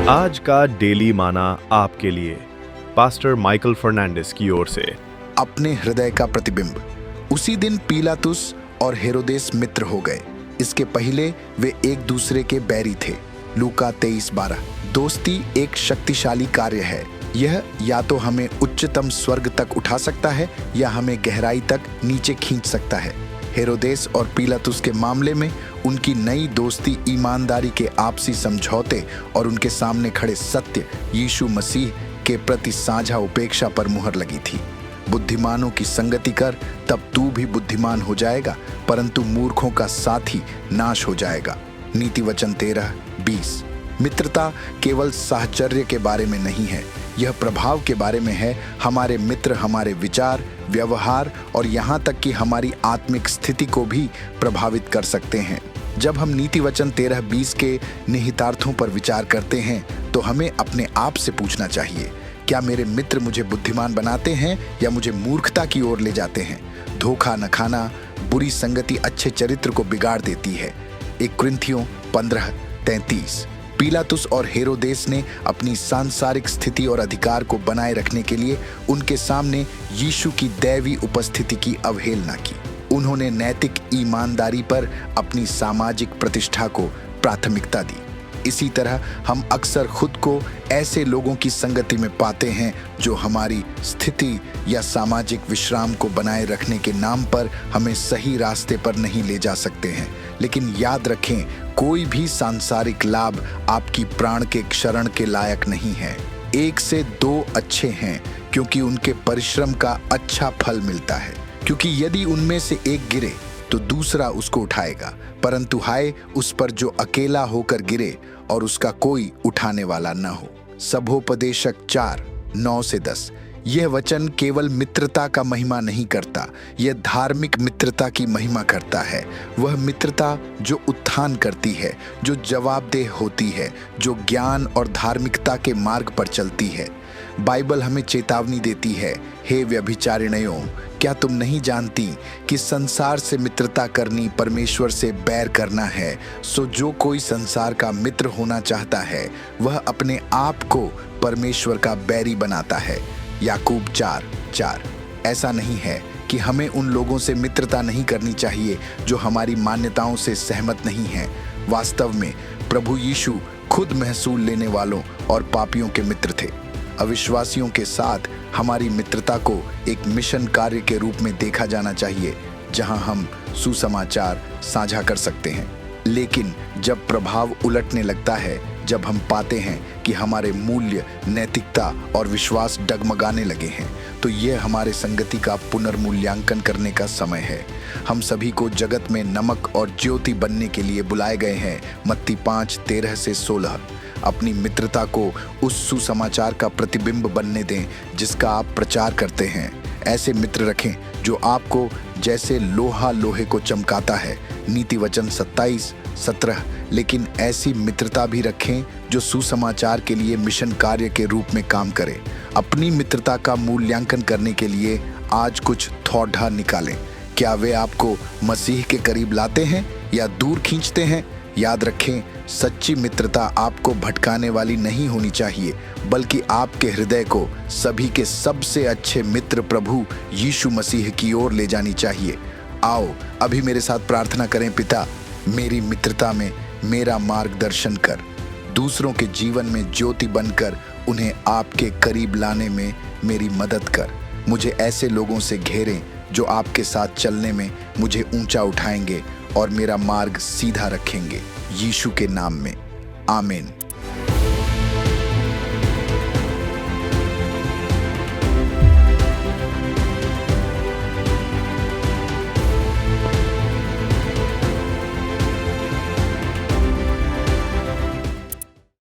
आज का डेली माना आपके लिए पास्टर माइकल फर्नांडिस की ओर से। अपने हृदय का प्रतिबिंब। उसी दिन पीलातुस और हेरोदेस मित्र हो गए। इसके पहले वे एक दूसरे के बैरी थे। लूका 23:12। दोस्ती एक शक्तिशाली कार्य है। यह या तो हमें उच्चतम स्वर्ग तक उठा सकता है या हमें गहराई तक नीचे खींच सकता है। हेरोदेस और पीलातुस के मामले में उनकी नई दोस्ती ईमानदारी के आपसी समझौते और उनके सामने खड़े सत्य यीशु मसीह के प्रति साझा उपेक्षा पर मुहर लगी थी। बुद्धिमानों की संगति कर, तब तू भी बुद्धिमान हो जाएगा, परंतु मूर्खों का साथी नाश हो जाएगा। नीतिवचन 13:20। मित्रता केवल साहचर्य के बारे में नहीं है, यह प्रभाव के बारे में है। हमारे मित्र हमारे विचार, व्यवहार और यहाँ तक कि हमारी आत्मिक स्थिति को भी प्रभावित कर सकते हैं। जब हम नीतिवचन 13:20 के निहितार्थों पर विचार करते हैं तो हमें अपने आप से पूछना चाहिए, क्या मेरे मित्र मुझे बुद्धिमान बनाते हैं या मुझे मूर्खता की ओर ले जाते हैं? धोखा न खाना, बुरी संगति अच्छे चरित्र को बिगाड़ देती है। 1 कुरिन्थियों 15:33। पीलातुस और हेरोदेस ने अपनी सांसारिक स्थिति और अधिकार को बनाए रखने के लिए उनके सामने यीशु की दैवी उपस्थिति की अवहेलना की। उन्होंने नैतिक ईमानदारी पर अपनी सामाजिक प्रतिष्ठा को प्राथमिकता दी। इसी तरह हम अक्सर खुद को ऐसे लोगों की संगति में पाते हैं जो हमारी स्थिति या सामाजिक विश्राम को बनाए रखने के नाम पर हमें सही रास्ते पर नहीं ले जा सकते हैं। लेकिन याद रखें, कोई भी सांसारिक लाभ आपकी प्राण के क्षरण के लायक नहीं है। 1 से 2 अच्छे हैं क्योंकि उनके परिश्रम का अच्छा फल मिलता है, क्योंकि यदि उनमें से एक गिरे तो दूसरा उसको उठाएगा, परंतु हाय उस पर जो अकेला होकर गिरे और उसका कोई उठाने वाला न हो। सभोपदेशक 4:9-10। यह वचन केवल मित्रता का महिमा नहीं करता, यह धार्मिक मित्रता की महिमा करता है। वह मित्रता जो उत्थान करती है, जो जवाबदेह होती है, जो ज्ञान और धार्मिकता के मार्ग पर चलती है। बाइबल हमें चेतावनी देती है, हे व्यभिचारिणियों, क्या तुम नहीं जानती कि संसार से मित्रता करनी परमेश्वर से बैर करना है? सो जो कोई संसार का मित्र होना चाहता है वह अपने आप को परमेश्वर का बैरी बनाता है। याकूब 4:4। ऐसा नहीं है कि हमें उन लोगों से मित्रता नहीं करनी चाहिए जो हमारी मान्यताओं से सहमत नहीं हैं। वास्तव में प्रभु यीशु खुद महसूल लेने वालों और पापियों के मित्र थे। अविश्वासियों के साथ हमारी मित्रता को एक मिशन कार्य के रूप में देखा जाना चाहिए, जहां हम सुसमाचार साझा कर सकते हैं। लेकिन जब प्रभाव उलटने लगता है, जब हम पाते हैं कि हमारे मूल्य, नैतिकता और विश्वास डगमगाने लगे हैं, तो यह हमारे संगति का पुनर्मूल्यांकन करने का समय है। हम सभी को जगत में नमक और ज्योति बनने के लिए बुलाए गए हैं। मत्ती 5:13-16। अपनी मित्रता को उस सुसमाचार का प्रतिबिंब बनने दें जिसका आप प्रचार करते हैं। ऐसे मित्र रखें जो आपको जैसे लोहा लोहे को चमकाता है। नीतिवचन 27:17। लेकिन ऐसी मित्रता भी रखें जो सुसमाचार के लिए मिशन कार्य के रूप में काम करे। अपनी मित्रता का मूल्यांकन करने के लिए आज कुछ थोड़ा निकालें। क्या वे आपको मसीह के करीब लाते हैं या दूर खींचते हैं? याद रखें, सच्ची मित्रता आपको भटकाने वाली नहीं होनी चाहिए, बल्कि आपके हृदय को सभी के सबसे अच्छे मित्र प्रभु यीशु मसीह की ओर ले जानी चाहिए। आओ अभी मेरे साथ प्रार्थना करें। पिता, मेरी मित्रता में मेरा मार्गदर्शन कर, दूसरों के जीवन में ज्योति बनकर उन्हें आपके करीब लाने में मेरी मदद कर। मुझे ऐसे लोगों से घेरें जो आपके साथ चलने में मुझे ऊंचा उठाएंगे और मेरा मार्ग सीधा रखेंगे। यीशु के नाम में, आमीन।